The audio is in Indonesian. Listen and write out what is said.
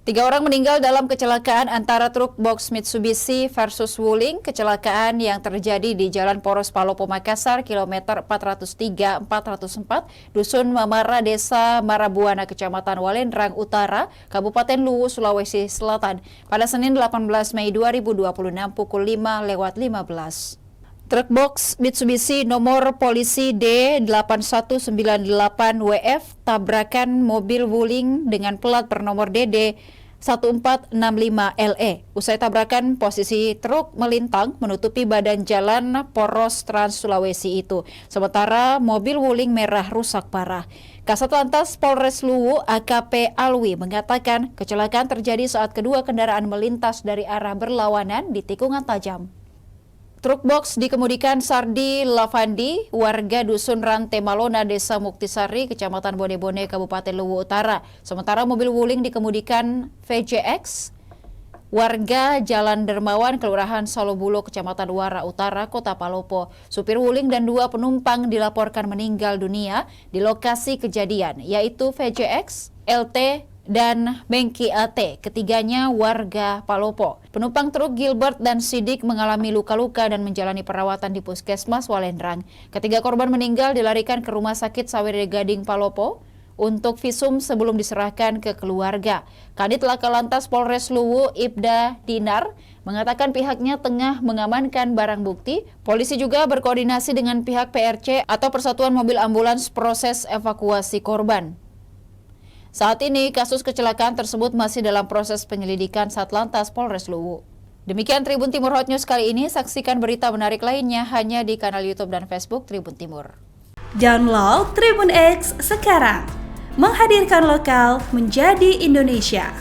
3 orang meninggal dalam kecelakaan antara truk box Mitsubishi versus Wuling. Kecelakaan yang terjadi di Jalan Poros Palopo Makassar, kilometer 403-404, Dusun Mamara, Desa Marabuana, Kecamatan Walendrang Utara, Kabupaten Luwu, Sulawesi Selatan, pada Senin 18 Mei 2026 pukul 5:15. Truk box Mitsubishi nomor polisi D8198WF tabrakan mobil Wuling dengan plat bernomor DD 1465LE. Usai tabrakan, posisi truk melintang menutupi badan jalan Poros Trans Sulawesi itu. Sementara mobil Wuling merah rusak parah. Kasat Lantas Polres Luwu AKP Alwi mengatakan kecelakaan terjadi saat kedua kendaraan melintas dari arah berlawanan di tikungan tajam. Truk box dikemudikan Sardi Lavandi, warga Dusun Rante Malona, Desa Muktisari, Kecamatan Bone-Bone, Kabupaten Luwu Utara. Sementara mobil Wuling dikemudikan VJX, warga Jalan Dermawan, Kelurahan Salobulo, Kecamatan Wara Utara, Kota Palopo. Supir Wuling dan 2 penumpang dilaporkan meninggal dunia di lokasi kejadian, yaitu VJX, LT, dan Mengki AT, ketiganya warga Palopo. Penumpang truk Gilbert dan Sidik mengalami luka-luka dan menjalani perawatan di Puskesmas Walendrang. Ketiga korban meninggal dilarikan ke Rumah Sakit Sawiri Gading Palopo untuk visum sebelum diserahkan ke keluarga. Kadit Laka Lantas Polres Luwu Ibda Dinar mengatakan pihaknya tengah mengamankan barang bukti. Polisi juga berkoordinasi dengan pihak PRC atau Persatuan Mobil Ambulans proses evakuasi korban. Saat ini, kasus kecelakaan tersebut masih dalam proses penyelidikan Satlantas Polres Luwu. Demikian Tribun Timur Hot News kali ini. Saksikan berita menarik lainnya hanya di kanal YouTube dan Facebook Tribun Timur. Download Tribun X sekarang. Menghadirkan lokal menjadi Indonesia.